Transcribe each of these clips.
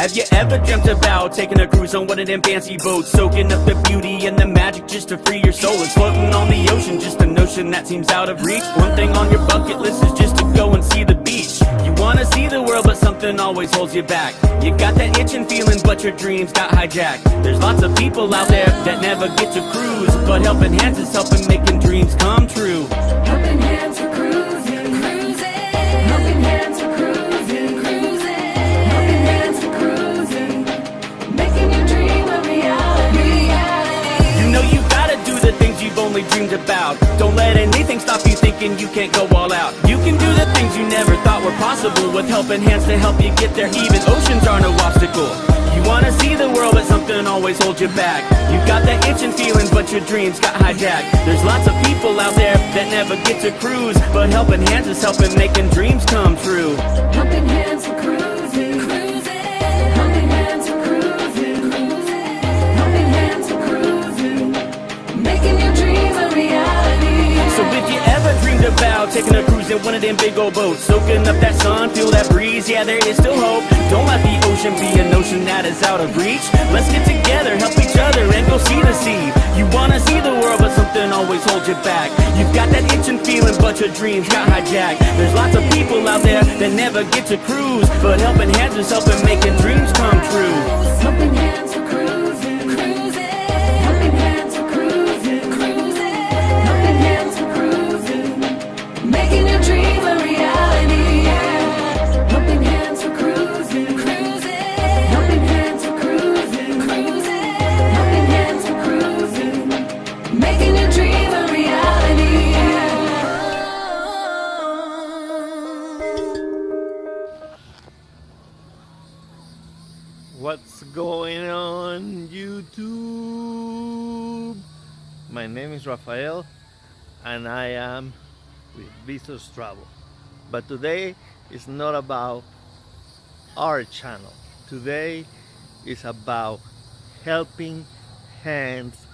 Have you ever dreamt about taking a cruise on one of them fancy boats, soaking up the beauty and the magic just to free your soul? It's floating on the ocean, just a notion that seems out of reach. One thing on your bucket list is just to go and see the beach. You wanna see the world, but something always holds you back. You got that itching feeling, but your dreams got hijacked. There's lots of people out there that never get to cruise, but helping hands is helping making dreams come true. Helping hands for cruising, cruising. Helping hands for cruising, cruising. Helping hands for cruising, making your dream a reality. You know you gotta do the things you've only dreamed about. Don't let anything stop you thinking you can't go all out. You can do the things you never thought were possible, with helping hands to help you get there. Even oceans are no obstacle. You wanna see the world, but something always holds you back. You got that itching feeling, but your dreams got hijacked. There's lots of people out there that never get to cruise, but helping hands is helping making dreams come true. Helping hands for cruising, cruising. Helping hands for cruising, cruising. Helping hands for cruising, making your dream a reality. So if you ever dreamed about taking a cruise in one of them big old boats, soaking up that sun, feel that breeze, yeah, there is still hope. Don't let the ocean be a notion that is out of reach. Let's get together, help each other, and go see the sea. You wanna see the world, but something always holds you back. You've got that itching feeling, but your dreams got hijacked. There's lots of people out there that never get to cruise, but helping hands is helping making dreams come true. Helping hands for cruising, cruising. Helping hands for cruising, cruising. Helping hands for cruising, making your dream a reality. Helping hands for cruising, cruising. Helping hands for cruising, cruising. Helping hands for cruising, making your dream a reality. What's going on, YouTube? My name is Rafael and I am with Visitors Travel. But today is not about our channel. Today is about helping hands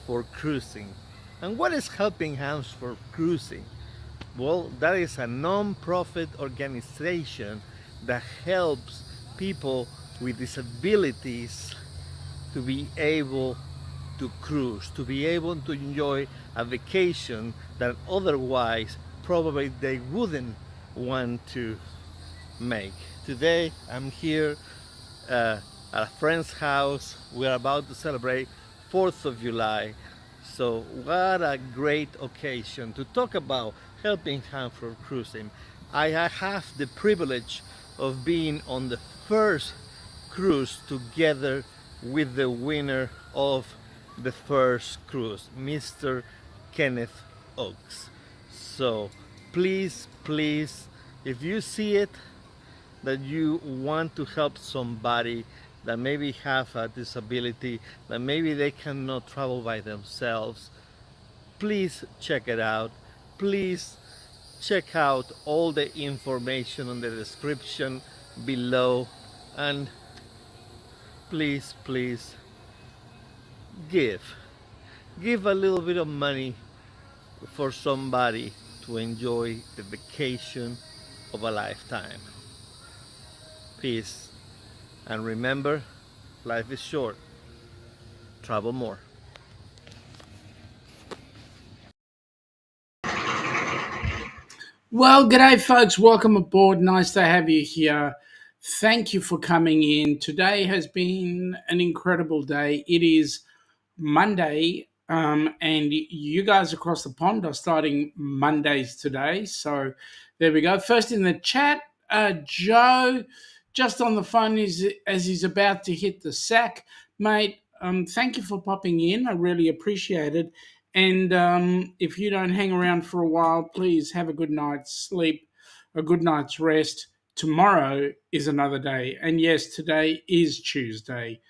for cruising. And what is Helping Hands for Cruising? Well, that is a non-profit organization that helps people with disabilities to be able to cruise, to be able to enjoy a vacation that otherwise probably they wouldn't want to make. Today I'm here at a friend's house. We're about to celebrate 4th of July. So what a great occasion to talk about Helping Hands for Cruising. I have the privilege of being on the first cruise together with the winner of the first cruise, Mr. Kenneth Oakes. So please, if you see it, that you want to help somebody that maybe have a disability, that maybe they cannot travel by themselves, please check it out. Please check out all the information on the description below, and please give a little bit of money for somebody to enjoy the vacation of a lifetime. Peace, and remember, life is short. Travel more. Well, g'day, folks. Welcome aboard. Nice to have you here. Thank you for coming in. Today has been an incredible day. It is Monday, and you guys across the pond are starting Mondays today. So there we go. First in the chat, Joe, just on the phone as he's about to hit the sack. Mate, thank you for popping in. I really appreciate it. And if you don't hang around for a while, please have a good night's sleep, a good night's rest. Tomorrow is another day. And yes, today is Tuesday.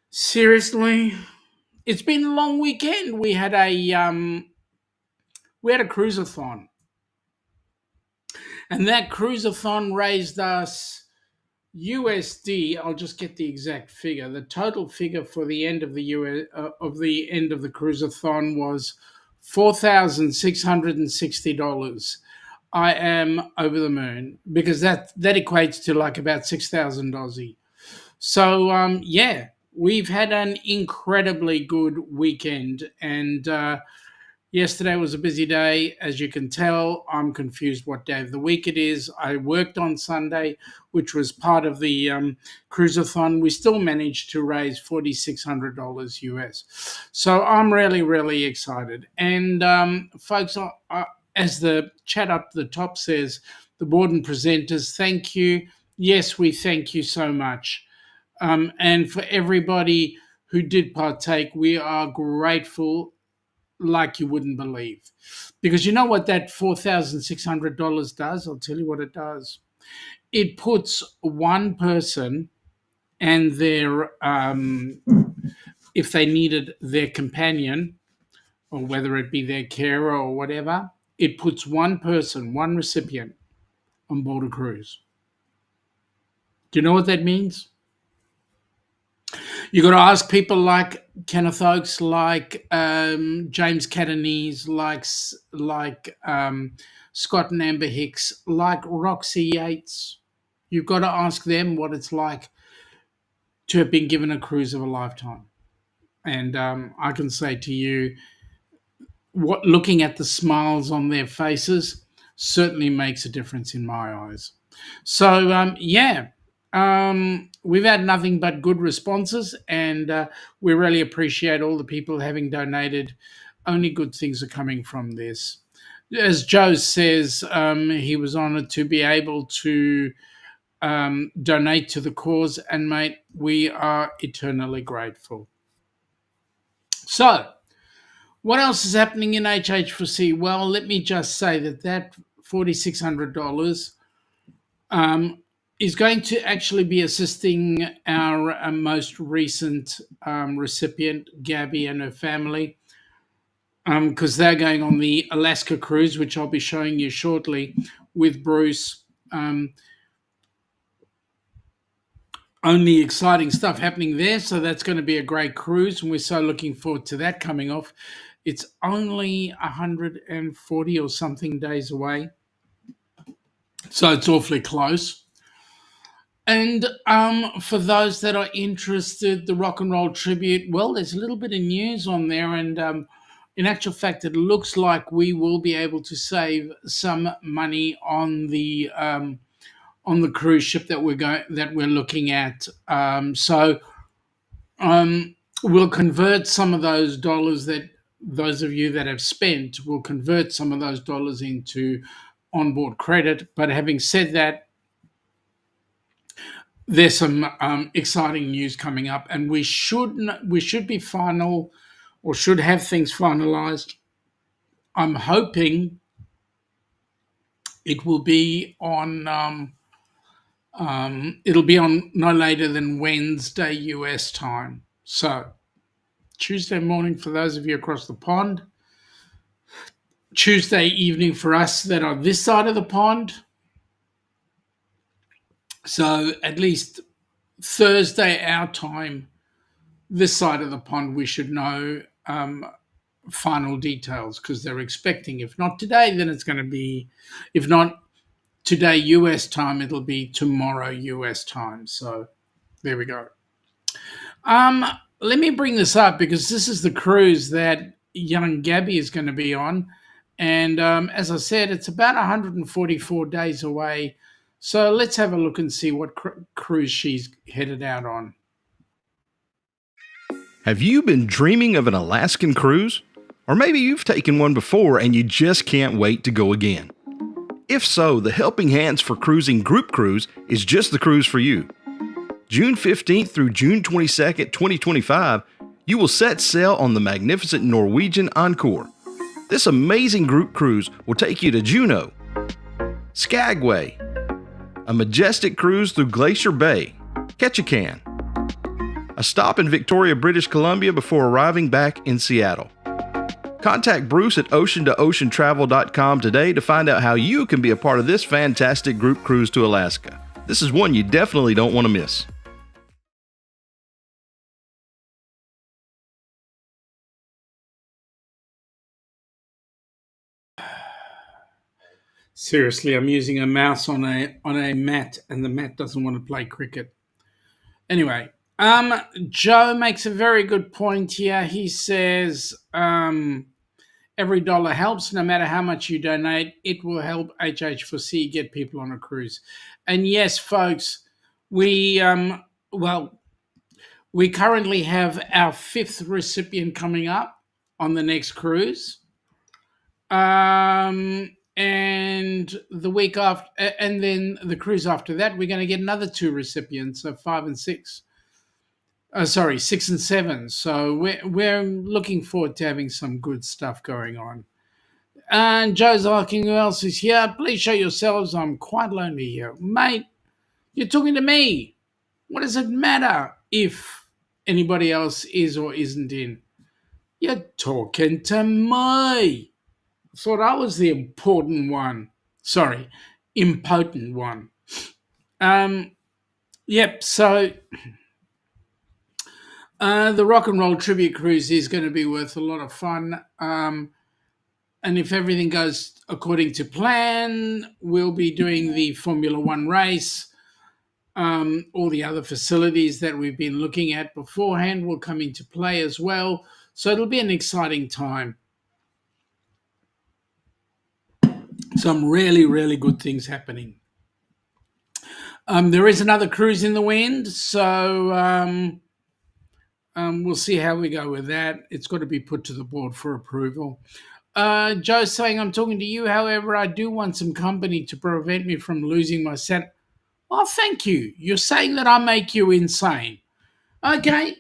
Seriously, it's been a long weekend. We had a Cruise-a-Thon. And that Cruise-a-Thon raised us USD. I'll just get the exact figure. The total figure for the end of the end of the Cruise-a-Thon was $4,660. I am over the moon because that equates to like about 6,000 Aussie. So, yeah, we've had an incredibly good weekend. And yesterday was a busy day. As you can tell, I'm confused what day of the week it is. I worked on Sunday, which was part of the Cruise-a-Thon. We still managed to raise $4,600 US. So I'm really, really excited. And folks, as the chat up the top says, the board and presenters, thank you. Yes, we thank you so much. And for everybody who did partake, we are grateful like you wouldn't believe. Because you know what that $4,600 does? I'll tell you what it does. It puts one person and their, if they needed their companion, or whether it be their carer or whatever, it puts one person, one recipient on board a cruise. Do you know what that means? You got to ask people like Kenneth Oakes, like James Catanese, like Scott and Amber Hicks, like Roxy Yates. You've got to ask them what it's like to have been given a cruise of a lifetime. And I can say to you, what looking at the smiles on their faces certainly makes a difference in my eyes. So yeah, we've had nothing but good responses, and we really appreciate all the people having donated. Only good things are coming from this. As Joe says, he was honoured to be able to donate to the cause, and mate, we are eternally grateful. So, what else is happening in HH4C? Well, let me just say that $4,600 is going to actually be assisting our most recent recipient, Gabby, and her family, because they're going on the Alaska cruise, which I'll be showing you shortly with Bruce. Only exciting stuff happening there, so that's going to be a great cruise, and we're so looking forward to that coming off. It's only 140 or something days away, so it's awfully close. And for those that are interested, the Rock and Roll Tribute, well, there's a little bit of news on there, and in actual fact, it looks like we will be able to save some money on the cruise ship that we're looking at. So we'll convert some of those dollars that those of you that have spent will convert some of those dollars into onboard credit. But having said that, there's some exciting news coming up, and we should be final, or should have things finalized. I'm hoping it will be on. It'll be on no later than Wednesday US time. So Tuesday morning for those of you across the pond. Tuesday evening for us that are this side of the pond. So at least Thursday our time, this side of the pond, we should know final details, because they're expecting, if not today, then it's going to be, if not today US time, it'll be tomorrow US time. So there we go. Let me bring this up because this is the cruise that young Gabby is going to be on. And as I said, it's about 144 days away. So let's have a look and see what cruise she's headed out on. Have you been dreaming of an Alaskan cruise? Or maybe you've taken one before and you just can't wait to go again. If so, the Helping Hands for Cruising Group Cruise is just the cruise for you. June 15th through June 22nd, 2025, you will set sail on the magnificent Norwegian Encore. This amazing group cruise will take you to Juneau, Skagway, a majestic cruise through Glacier Bay, Ketchikan, a stop in Victoria, British Columbia before arriving back in Seattle. Contact Bruce at ocean2oceantravel.com today to find out how you can be a part of this fantastic group cruise to Alaska. This is one you definitely don't want to miss. Seriously, I'm using a mouse on a mat, and the mat doesn't want to play cricket. Anyway, Joe makes a very good point here. He says every dollar helps, no matter how much you donate. It will help HH4C get people on a cruise. And yes, folks, we well, we currently have our 5th recipient coming up on the next cruise. And the week after, and then the cruise after that, we're going to get another 2 recipients, so 5 and 6. Sorry, 6 and 7. So we're looking forward to having some good stuff going on. And Joe's asking who else is here. Please show yourselves. I'm quite lonely here, mate. You're talking to me. What does it matter if anybody else is or isn't in? You're talking to me. Thought I was the important one. Sorry, impotent one. Yep. So the Rock and Roll Tribute Cruise is going to be worth a lot of fun. And if everything goes according to plan, we'll be doing the Formula One race. All the other facilities that we've been looking at beforehand will come into play as well. So it'll be an exciting time. Some really, really good things happening. There is another cruise in the wind, so we'll see how we go with that. It's got to be put to the board for approval. Joe's saying, I'm talking to you. However, I do want some company to prevent me from losing my set. Oh, thank you. You're saying that I make you insane. Okay.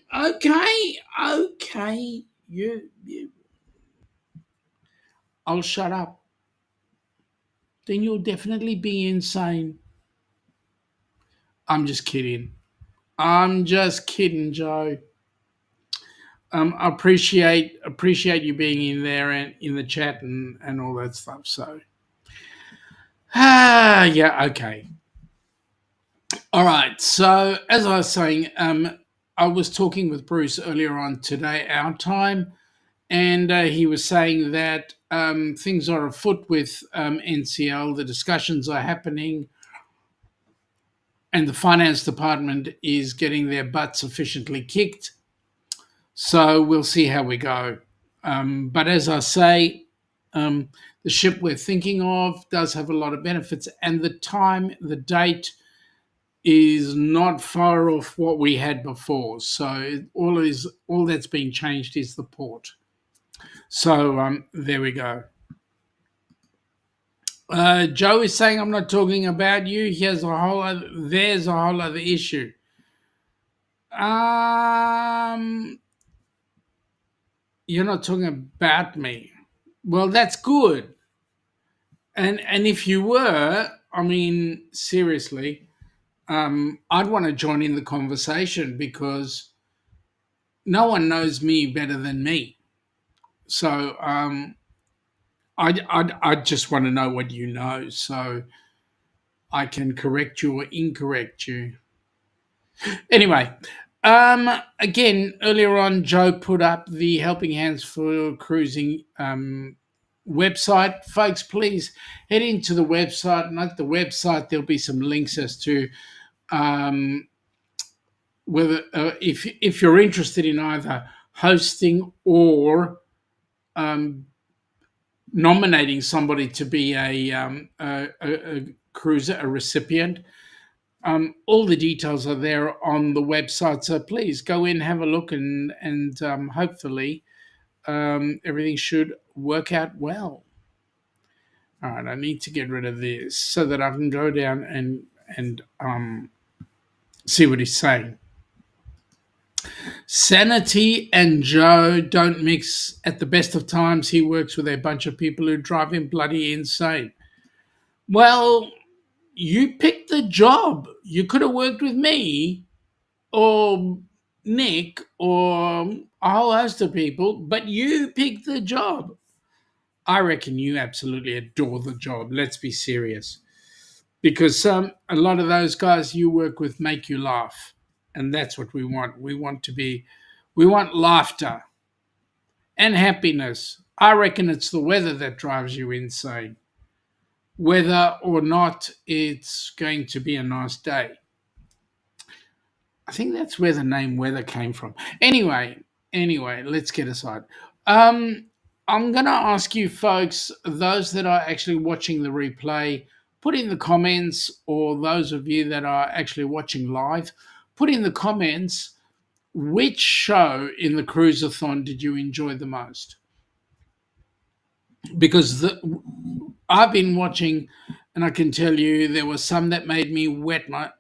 You. I'll shut up. Then you'll definitely be insane. I'm just kidding. Joe. I appreciate you being in there and in the chat and all that stuff. So, yeah, okay. All right. So, as I was saying, I was talking with Bruce earlier on today, our time, and he was saying that things are afoot with NCL. The discussions are happening, and the finance department is getting their butt sufficiently kicked. So we'll see how we go. But as I say, the ship we're thinking of does have a lot of benefits, and the date is not far off what we had before. So all that's been changed is the port. So there we go. Joe is saying I'm not talking about you. There's a whole other issue. You're not talking about me. Well, that's good. And if you were, I mean, seriously, I'd want to join in the conversation because no one knows me better than me. So I just want to know what you know so I can correct you or incorrect you. Anyway, again, earlier on, Joe put up the Helping Hands for Cruising website. Folks, please head into the website. And at the website, there'll be some links as to whether if you're interested in either hosting or nominating somebody to be a cruiser, a recipient. All the details are there on the website, so please go in, have a look, and hopefully everything should work out well. All right, I need to get rid of this so that I can go down and see what he's saying. Sanity and Joe don't mix at the best of times. He works with a bunch of people who drive him bloody insane. Well, you picked the job. You could have worked with me or Nick or a whole host of people, but you picked the job. I reckon you absolutely adore the job. Let's be serious. Because a lot of those guys you work with make you laugh. And that's what we want. We want laughter and happiness. I reckon it's the weather that drives you insane. Whether or not it's going to be a nice day. I think that's where the name weather came from. Anyway, let's get aside. Um, I'm gonna ask you folks, those that are actually watching the replay, put in the comments, or those of you that are actually watching live, put in the comments which show in the Cruise-a-Thon did you enjoy the most? Because I've been watching, and I can tell you there were some that made me wet my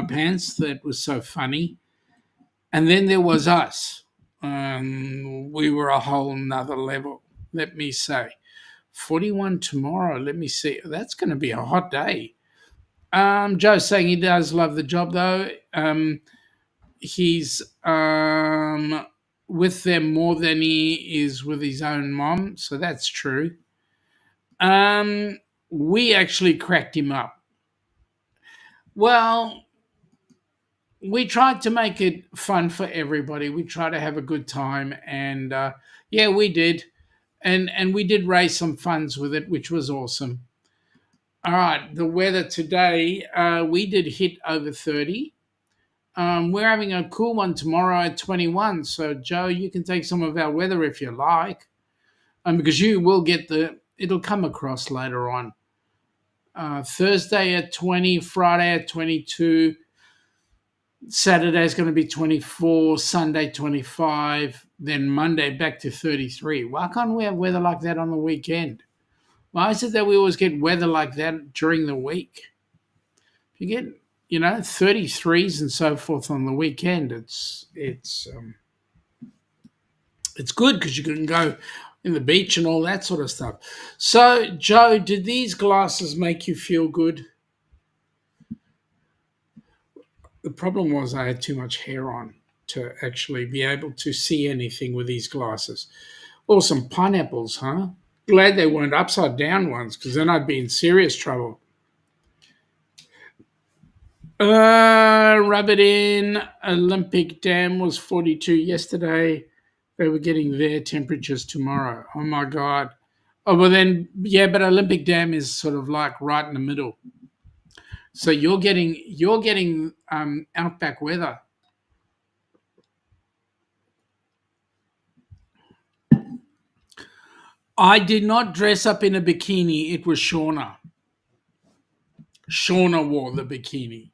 pants. That was so funny. And then there was us. We were a whole nother level, let me say. 41 tomorrow. Let me see. That's going to be a hot day. Joe's saying he does love the job, though. He's with them more than he is with his own mom, so that's true. We actually cracked him up. Well, we tried to make it fun for everybody. We tried to have a good time, and yeah, we did, and we did raise some funds with it, which was awesome. All right, the weather today, we did hit over 30. We're having a cool one tomorrow at 21. So, Joe, you can take some of our weather if you like, because you will get it'll come across later on. Thursday at 20, Friday at 22, Saturday is going to be 24, Sunday 25, then Monday back to 33. Why can't we have weather like that on the weekend? Why is it that we always get weather like that during the week? You get, 33s and so forth on the weekend. It's good because you can go in the beach and all that sort of stuff. So, Joe, did these glasses make you feel good? The problem was I had too much hair on to actually be able to see anything with these glasses. Awesome pineapples, huh? Glad they weren't upside down ones, because then I'd be in serious trouble. Rub it in. Olympic Dam was 42 yesterday. They were getting their temperatures tomorrow. Oh my God. Oh, well then, yeah, but Olympic Dam is sort of like right in the middle. So you're getting outback weather. I did not dress up in a bikini. It was Shauna. Shauna wore the bikini.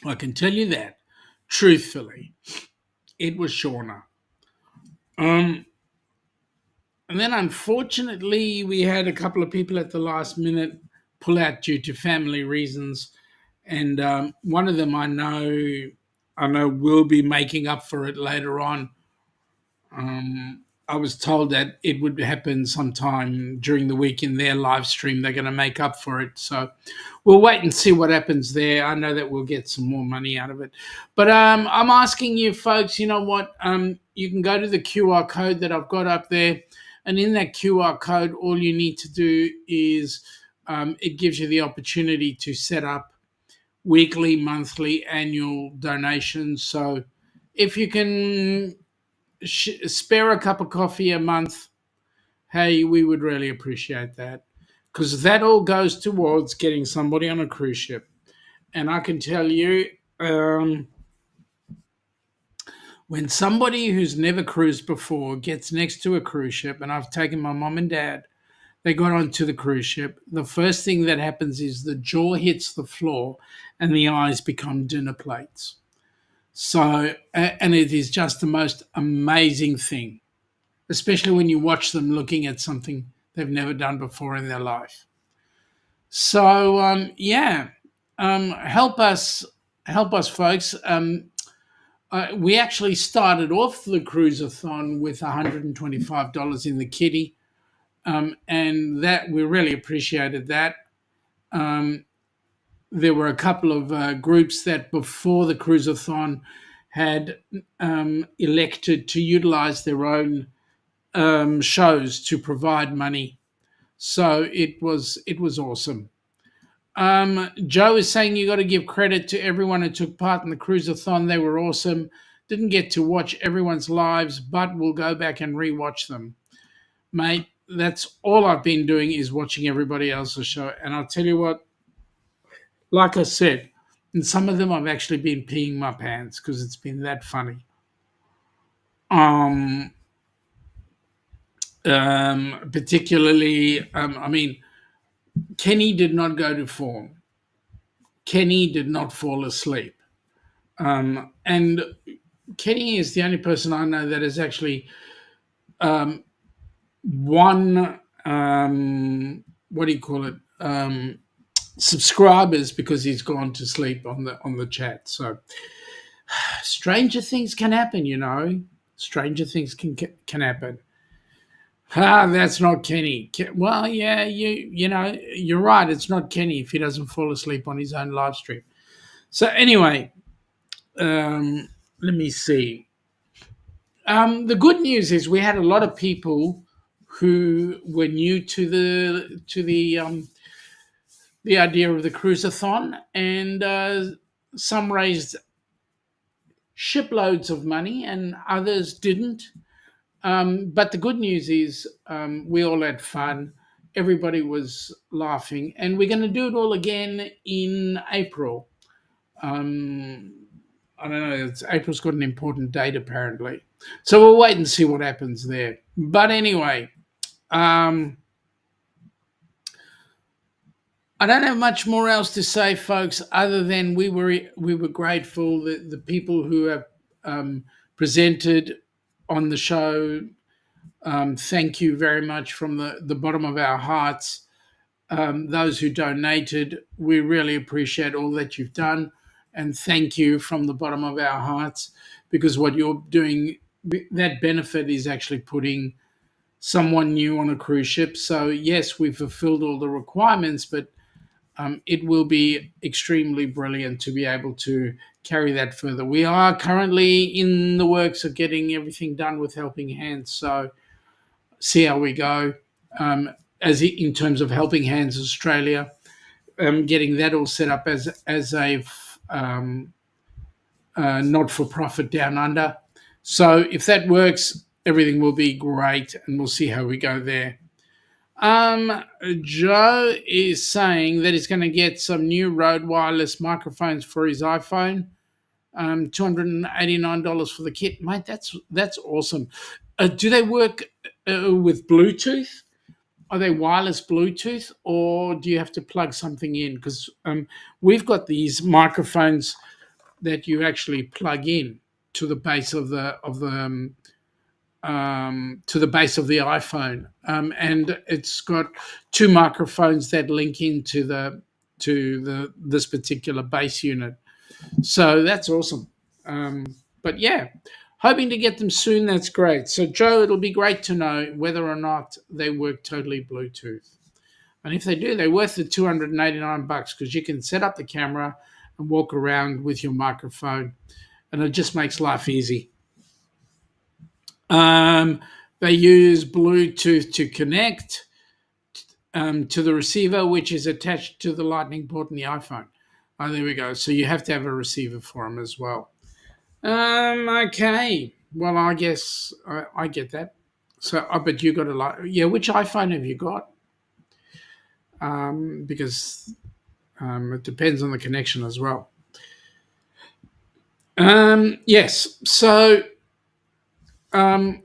I can tell you that, truthfully. It was Shauna. And then unfortunately, we had a couple of people at the last minute pull out due to family reasons. And one of them I know will be making up for it later on. I was told that it would happen sometime during the week in their live stream. They're going to make up for it. So we'll wait and see what happens there. I know that we'll get some more money out of it. But I'm asking you folks, you know what? You can go to the QR code that I've got up there. And in that QR code, all you need to do is it gives you the opportunity to set up weekly, monthly, annual donations. So if you can spare a cup of coffee a month, hey, we would really appreciate that, because that all goes towards getting somebody on a cruise ship. And I can tell you, when somebody who's never cruised before gets next to a cruise ship, and I've taken my mom and dad, they got onto the cruise ship, the first thing that happens is the jaw hits the floor and the eyes become dinner plates. So, and it is just the most amazing thing, especially when you watch them looking at something they've never done before in their life. So, help us, folks. We actually started off the Cruise-a-Thon with $125 in the kitty, and that we really appreciated that. There were a couple of groups that before the Cruise-a-Thon had elected to utilize their own shows to provide money. So it was awesome. Joe is saying you got to give credit to everyone who took part in the Cruise-a-Thon. They were awesome. Didn't get to watch everyone's lives, but we'll go back and rewatch them. Mate, that's all I've been doing is watching everybody else's show. And I'll tell you what, like I said, And some of them I've actually been peeing my pants because it's been that funny. Um, Particularly, I mean, Kenny did not go to form. Kenny did not fall asleep. And Kenny is the only person I know that has actually won, what do you call it, subscribers because he's gone to sleep on the chat. So stranger things can happen, you know. Stranger things can happen. That's not Kenny. Well, yeah, you know, you're right. It's not Kenny if he doesn't fall asleep on his own live stream. So anyway, let me see. The good news is we had a lot of people who were new to the idea of the Cruise-a-Thon, and some raised shiploads of money, and others didn't. But the good news is we all had fun. Everybody was laughing, and we're going to do it all again in April. I don't know. April's got an important date apparently, so we'll wait and see what happens there. But anyway, I don't have much more else to say, folks, other than we were grateful that the people who have presented on the show. Thank you very much from the bottom of our hearts. Those who donated, we really appreciate all that you've done. And thank you from the bottom of our hearts, because what you're doing, that benefit is actually putting someone new on a cruise ship. So, yes, we've fulfilled all the requirements, but it will be extremely brilliant to be able to carry that further. We are currently in the works of getting everything done with Helping Hands. So, see how we go. As in terms of Helping Hands Australia, getting that all set up as a not-for-profit down under. So if that works, everything will be great, and we'll see how we go there. Joe is saying that he's going to get some new Rode wireless microphones for his iPhone. $289 for the kit, mate. That's awesome. Do they work with Bluetooth? Are they wireless Bluetooth, or do you have to plug something in? Because we've got these microphones that you actually plug in to the base of the iPhone, and it's got two microphones that link into this particular base unit. So that's awesome. But yeah, hoping to get them soon. That's great. So Joe, it'll be great to know whether or not they work totally Bluetooth. And if they do, they're worth the $289 because you can set up the camera and walk around with your microphone, and it just makes life easy. They use Bluetooth to connect to the receiver, which is attached to the Lightning port in the iPhone. Oh, there we go. So you have to have a receiver for them as well. Okay. Well, I guess I get that. So, but you got a lot. Yeah, which iPhone have you got? Because it depends on the connection as well. Yes. So, the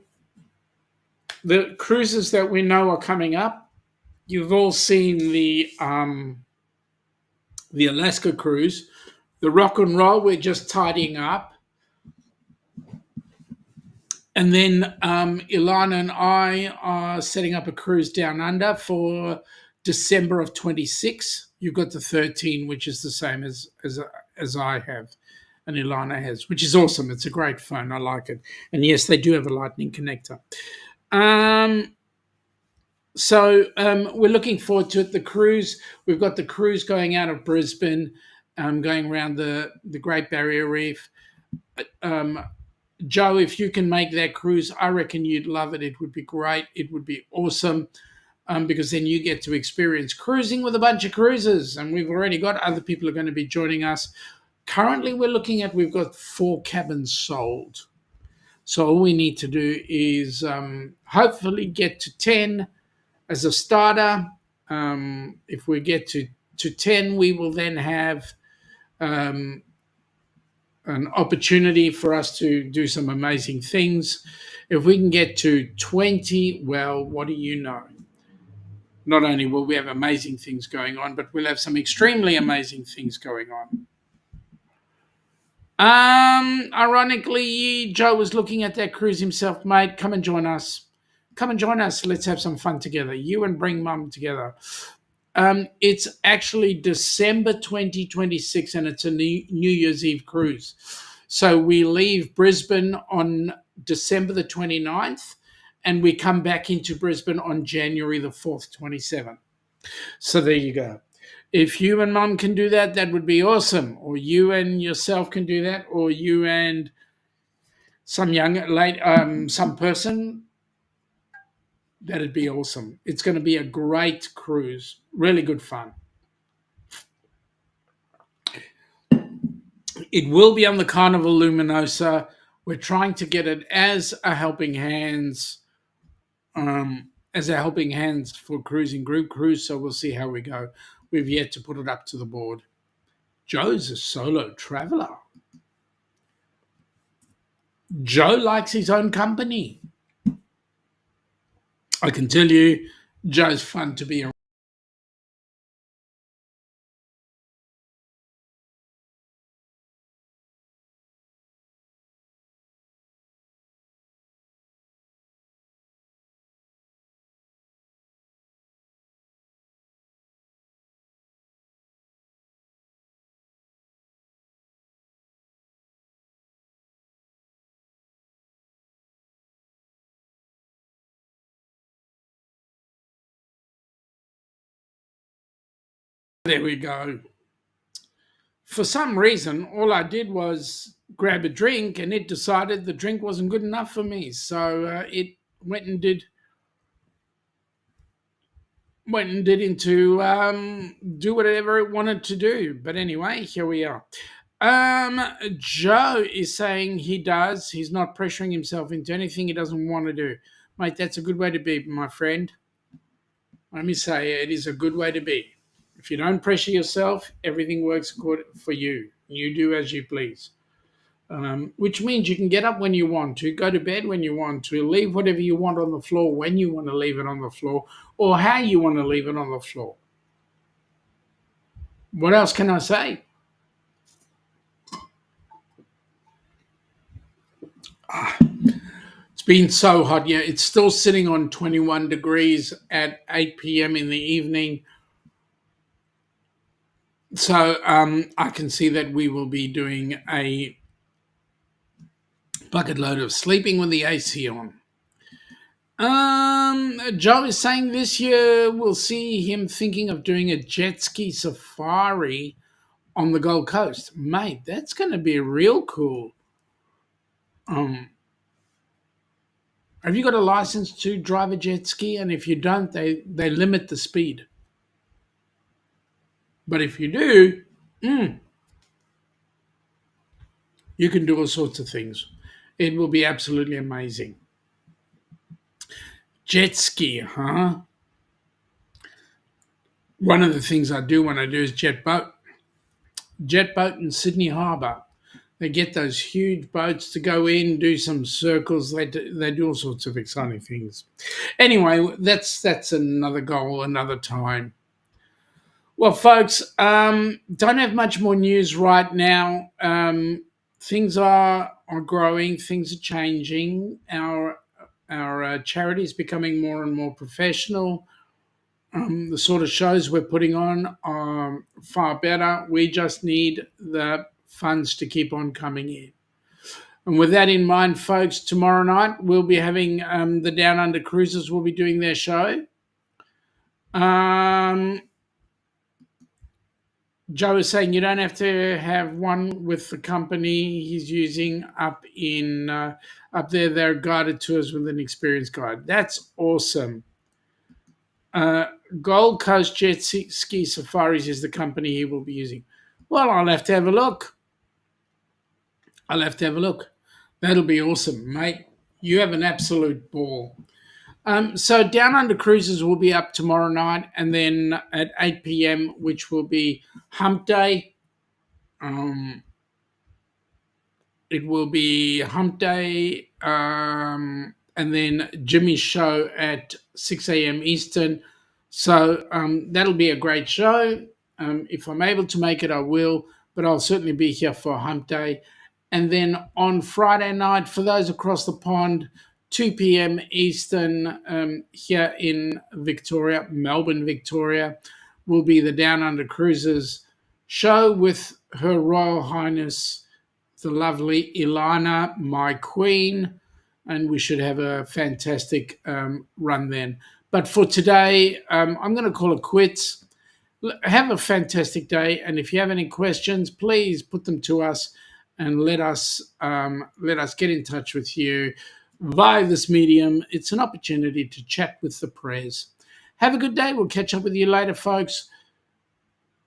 cruises that we know are coming up. You've all seen the Alaska cruise, the Rock and Roll. We're just tidying up. And then Ilana and I are setting up a cruise down under for December of 26. You've got the 13, which is the same as I have and Ilana has, which is awesome. It's a great phone. I like it. And yes, they do have a Lightning connector. So we're looking forward to it. The cruise, we've got the cruise going out of Brisbane, going around the Great Barrier Reef. Joe, if you can make that cruise, I reckon you'd love it. It would be great. It would be awesome because then you get to experience cruising with a bunch of cruisers. And we've already got other people who are going to be joining us. Currently, we've got 4 cabins sold. So all we need to do is hopefully get to 10 as a starter. If we get to 10, we will then have an opportunity for us to do some amazing things. If we can get to 20, well, what do you know? Not only will we have amazing things going on, but we'll have some extremely amazing things going on. Ironically, Joe was looking at that cruise himself, mate. Come and join us. Come and join us. Let's have some fun together. You and bring mum together. It's actually December 2026, and it's a New Year's Eve cruise. So we leave Brisbane on December the 29th, and we come back into Brisbane on January the 4th, 27. So there you go. If you and mum can do that, that would be awesome. Or you and yourself can do that, or you and some some person, that'd be awesome. It's going to be a great cruise, really good fun. It will be on the Carnival Luminosa. We're trying to get it as a helping hands, for Cruising Group Cruise. So we'll see how we go. We've yet to put it up to the board. Joe's a solo traveler. Joe likes his own company. I can tell you, Joe's fun to be around. There we go. For some reason, all I did was grab a drink, and it decided the drink wasn't good enough for me. So it went and did into do whatever it wanted to do. But anyway, here we are. Joe is saying he's not pressuring himself into anything he doesn't want to do. Mate, that's a good way to be, my friend. Let me say, it is a good way to be. If you don't pressure yourself, everything works good for you. You do as you please. Which means you can get up when you want to, go to bed when you want to, leave whatever you want on the floor when you want to leave it on the floor, or how you want to leave it on the floor. What else can I say? It's been so hot. Yeah, it's still sitting on 21 degrees at 8 p.m. in the evening. So I can see that we will be doing a bucket load of sleeping with the AC on. Joe is saying this year we'll see him thinking of doing a jet ski safari on the Gold Coast. Mate, that's going to be real cool. Have you got a license to drive a jet ski? And if you don't, they limit the speed. But if you do, you can do all sorts of things. It will be absolutely amazing. Jet ski, huh? One of the things I do when I do is jet boat. Jet boat in Sydney Harbour. They get those huge boats to go in, do some circles. They do all sorts of exciting things. Anyway, that's another goal, another time. Well, folks, don't have much more news right now. Things are growing. Things are changing. Our charity is becoming more and more professional. The sort of shows we're putting on are far better. We just need the funds to keep on coming in. And with that in mind, folks, tomorrow night we'll be having the Down Under Cruisers will be doing their show. Joe is saying you don't have to have one with the company he's using up there. They're guided tours with an experienced guide. That's awesome. Gold Coast Jet Ski Safaris is the company he will be using. Well, I'll have to have a look. That'll be awesome, mate. You have an absolute ball. So Down Under Cruises will be up tomorrow night, and then at 8 p.m., which will be Hump Day. It will be Hump Day, and then Jimmy's show at 6 a.m. Eastern. So that'll be a great show. If I'm able to make it, I will, but I'll certainly be here for Hump Day. And then on Friday night, for those across the pond, 2 p.m. Eastern, here in Victoria, Melbourne, Victoria, will be the Down Under Cruises show with Her Royal Highness, the lovely Ilana, my queen, and we should have a fantastic run then. But for today, I'm going to call it quits. Have a fantastic day, and if you have any questions, please put them to us and let us get in touch with you via this medium. It's an opportunity to chat with the prez. Have a good day. We'll catch up with you later, folks.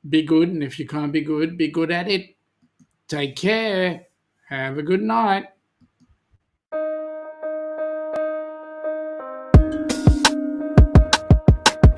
Be good, and if you can't be good at it. Take care. Have a good night.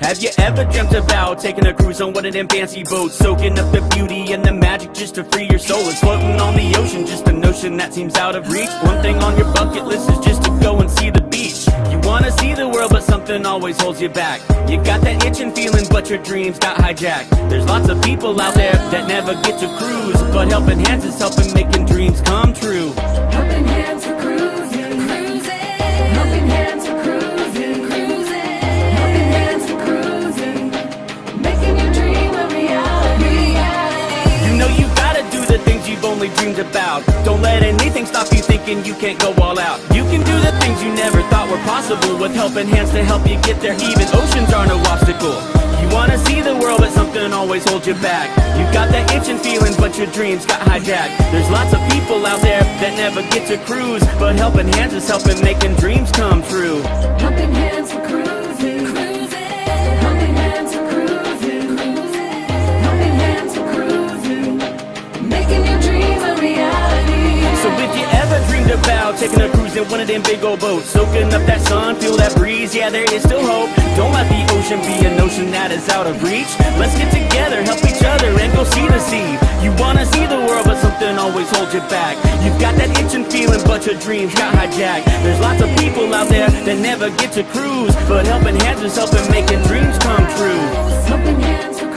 Have you ever dreamt about taking a cruise on one of them fancy boats, soaking up the beauty and the magic just to free your soul? It's floating on the ocean, just a notion that seems out of reach. One thing on your bucket list is just to go and see the beach. You wanna see the world, but something always holds you back. You got that itching feeling, but your dreams got hijacked. There's lots of people out there that never get to cruise, but Helping Hands is helping making dreams come true. Helping Hands for cruising, cruising. Helping Hands for cruising, cruising. Helping Hands for cruising, making your dream a reality. You know you gotta do the things you've only dreamed about. Don't let anything stop you thinking you can't go all out. You can do the things you never thought were possible with Helping Hands to help you get there. Even oceans are no obstacle. You wanna see the world, but something always holds you back. You got that itching feeling, but your dreams got hijacked. There's lots of people out there that never get to cruise, but Helping Hands is helping making dreams come true. Helping Hands for cruising, cruising. Helping Hands for cruising, cruising. Helping Hands for cruising, making your dream a reality. So if you ever dreamed about taking a cruise in one of them big old boats, soaking up that sun, feel that breeze, yeah, there is still hope. Don't let the ocean be a notion that is out of reach. Let's get together, help each other, and go see the sea. You wanna see the world, but something always holds you back. You've got that itching feeling, but your dreams got hijacked. There's lots of people out there that never get to cruise, but Helping Hands is helping making dreams come true. Helping Hands for